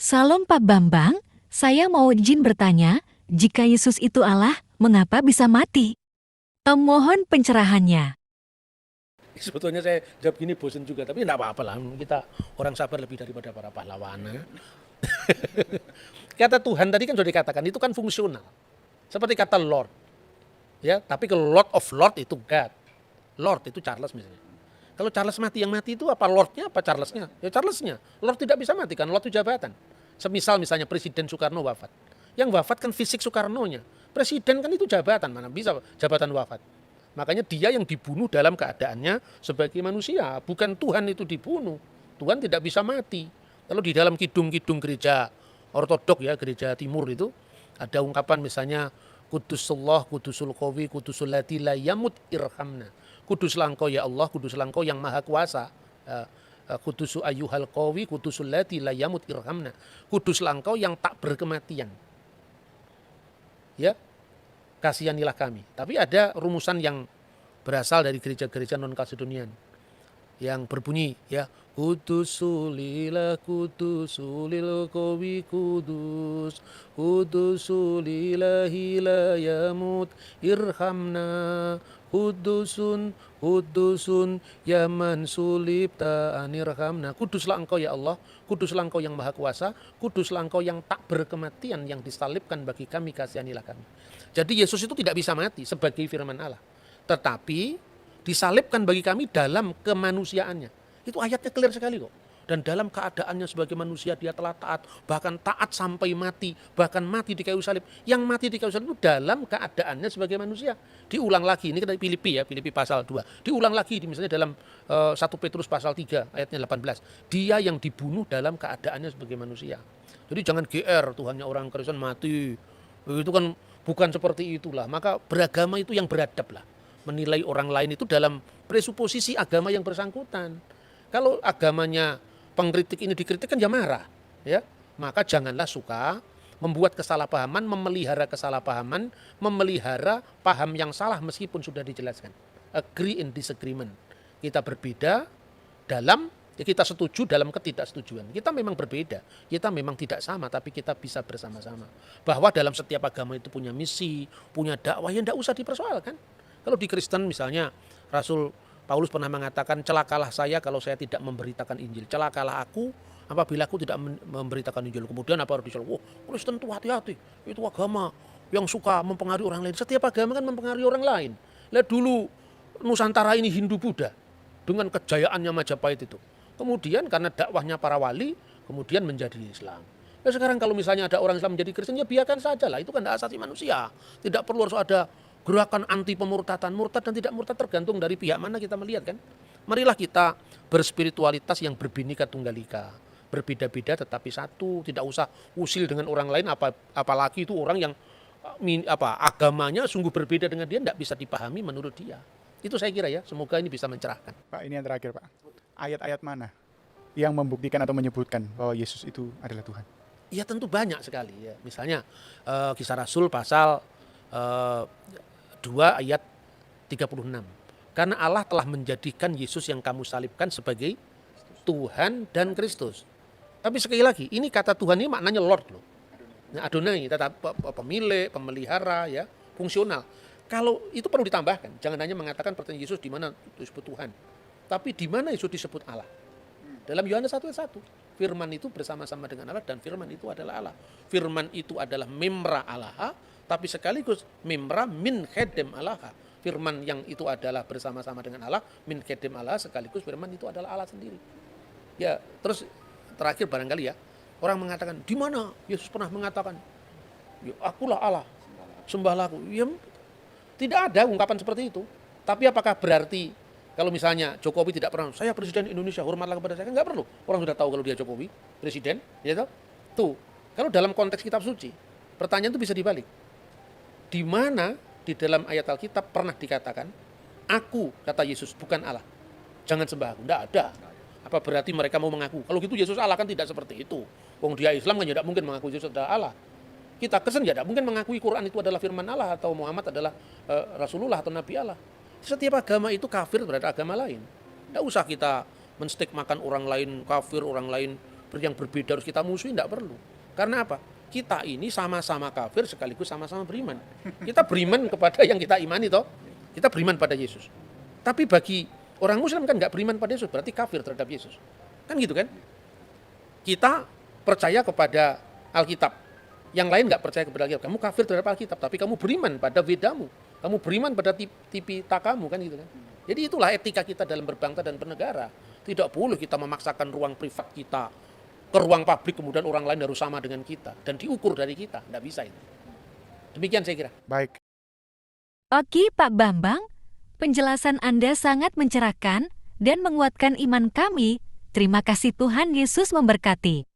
Salam Pak Bambang, saya mau izin bertanya, jika Yesus itu Allah, mengapa bisa mati? Mohon pencerahannya. Sebetulnya saya jawab gini bosen juga, tapi enggak apa-apa lah. Kita orang sabar lebih daripada para pahlawan. Kata Tuhan tadi kan sudah dikatakan, itu kan fungsional. Seperti kata Lord. Ya, tapi kalau Lord of Lord itu God. Lord itu Charles misalnya. Kalau Charles mati, yang mati itu apa Lordnya apa Charlesnya? Ya Charlesnya. Lord tidak bisa mati kan, Lord itu jabatan. Semisal misalnya Presiden Soekarno wafat. Yang wafat kan fisik Soekarnonya. Presiden kan itu jabatan, mana bisa jabatan wafat. Makanya dia yang dibunuh dalam keadaannya sebagai manusia. Bukan Tuhan itu dibunuh. Tuhan tidak bisa mati. Kalau di dalam kidung-kidung gereja ortodok ya, gereja timur itu, ada ungkapan misalnya, Kudusullah, Kudusul Qawi, Kudusul Lati la yamut irhamna. Kuduslah engkau ya Allah, kuduslah engkau yang maha kuasa. Kudusu ayyuhal qawi, Kudusul Lati la yamut irhamna. Kuduslah engkau yang tak berkematian. Ya, kasihanilah kami. Tapi ada rumusan yang berasal dari gereja-gereja non-Kalsedonian yang berbunyi ya, Kudusulillah kudusulil qawi kudus, Kudusulillahi la yamut irhamna, Kudusun kudusun yaman sulibta anirhamna. Kuduslah engkau ya Allah, kuduslah engkau yang maha kuasa, kuduslah engkau yang tak berkematian, yang disalibkan bagi kami, kasihanilah kami. Jadi Yesus itu tidak bisa mati sebagai firman Allah, tetapi disalibkan bagi kami dalam kemanusiaannya. Itu ayatnya clear sekali kok. Dan dalam keadaannya sebagai manusia dia telah taat, bahkan taat sampai mati, bahkan mati di kayu salib. Yang mati di kayu salib itu dalam keadaannya sebagai manusia. Diulang lagi, ini kan Filipi ya, Filipi pasal 2. Diulang lagi misalnya dalam 1 Petrus pasal 3 ayatnya 18. Dia yang dibunuh dalam keadaannya sebagai manusia. Jadi jangan GR, Tuhannya orang Kristen mati. Itu kan bukan seperti itulah. Maka beragama itu yang beradab lah. Menilai orang lain itu dalam presuposisi agama yang bersangkutan. Kalau agamanya pengkritik ini dikritik kan ya marah, ya. Maka janganlah suka membuat kesalahpahaman, memelihara kesalahpahaman, memelihara paham yang salah meskipun sudah dijelaskan. Agree in disagreement. Kita berbeda dalam, ya kita setuju dalam ketidaksetujuan. Kita memang berbeda, kita memang tidak sama, tapi kita bisa bersama-sama. Bahwa dalam setiap agama itu punya misi, punya dakwah yang tidak usah dipersoalkan. Kalau di Kristen misalnya Rasul Paulus pernah mengatakan, celakalah saya kalau saya tidak memberitakan Injil. Celakalah aku apabila aku tidak memberitakan Injil. Kemudian apa harus disebut? Oh, Kristen itu hati-hati. Itu agama yang suka mempengaruhi orang lain. Setiap agama kan mempengaruhi orang lain. Lihat dulu Nusantara ini Hindu-Buddha dengan kejayaannya Majapahit itu. Kemudian karena dakwahnya para wali, kemudian menjadi Islam. Nah sekarang kalau misalnya ada orang Islam menjadi Kristen, ya biarkan saja lah. Itu kan hak asasi manusia. Tidak perlu harus ada gerakan anti pemurtadan. Murtad dan tidak murtad tergantung dari pihak mana kita melihat kan. Marilah kita berspiritualitas yang berbhinneka tunggal ika, berbeda-beda tetapi satu. Tidak usah usil dengan orang lain, apalagi itu orang yang agamanya sungguh berbeda dengan dia, tidak bisa dipahami menurut dia. Itu saya kira ya, semoga ini bisa mencerahkan. Pak, ini yang terakhir Pak. Ayat-ayat mana yang membuktikan atau menyebutkan bahwa Yesus itu adalah Tuhan? Ya tentu banyak sekali ya. Misalnya Kisah Rasul pasal 2 ayat 36. Karena Allah telah menjadikan Yesus yang kamu salibkan sebagai Tuhan dan Kristus. Tapi sekali lagi, ini kata Tuhan ini maknanya Lord loh. Nah, Adonai, tetap pemilik, pemelihara ya, fungsional. Kalau itu perlu ditambahkan, jangan hanya mengatakan pertanyaan Yesus di mana disebut Tuhan. Tapi di mana Yesus disebut Allah. Dalam Yohanes 1 ayat 1, firman itu bersama-sama dengan Allah dan firman itu adalah Allah. Firman itu adalah memra Allah, tapi sekaligus memra min khedem Allah. Firman yang itu adalah bersama-sama dengan Allah, min khedem Allah, sekaligus firman itu adalah Allah sendiri. Ya, terus terakhir barangkali ya, orang mengatakan, di mana Yesus pernah mengatakan, ya, akulah Allah, sembahlah aku. Ya, tidak ada ungkapan seperti itu. Tapi apakah berarti kalau misalnya Jokowi tidak pernah, saya presiden Indonesia, hormatlah kepada saya, enggak perlu. Orang sudah tahu kalau dia Jokowi, presiden, ya tahu. Tuh, kalau dalam konteks kitab suci, pertanyaan itu bisa dibalik. Di mana di dalam ayat Alkitab pernah dikatakan, aku, kata Yesus, bukan Allah. Jangan sembah aku. Enggak ada. Apa berarti mereka mau mengaku? Kalau gitu Yesus Allah kan tidak seperti itu. Wong dia Islam kan tidak mungkin mengaku Yesus adalah Allah. Kita Kristen tidak mungkin mengakui Quran itu adalah firman Allah atau Muhammad adalah Rasulullah atau Nabi Allah. Setiap agama itu kafir terhadap agama lain. Tidak usah kita menstigmakan orang lain kafir, orang lain yang berbeda harus kita musuhi, tidak perlu. Karena apa? Kita ini sama-sama kafir sekaligus sama-sama beriman. Kita beriman kepada yang kita imani toh. Kita beriman pada Yesus. Tapi bagi orang Muslim kan nggak beriman pada Yesus, berarti kafir terhadap Yesus. Kan gitu kan? Kita percaya kepada Alkitab. Yang lain nggak percaya kepada Alkitab. Kamu kafir terhadap Alkitab, tapi kamu beriman pada Vedamu. Kamu beriman pada Tipitakamu, kan gitu kan? Jadi itulah etika kita dalam berbangsa dan bernegara. Tidak boleh kita memaksakan ruang privat kita ke ruang publik, kemudian orang lain harus sama dengan kita dan diukur dari kita. Nggak bisa itu. Demikian saya kira. Baik. Oke Pak Bambang, penjelasan Anda sangat mencerahkan dan menguatkan iman kami. Terima kasih, Tuhan Yesus memberkati.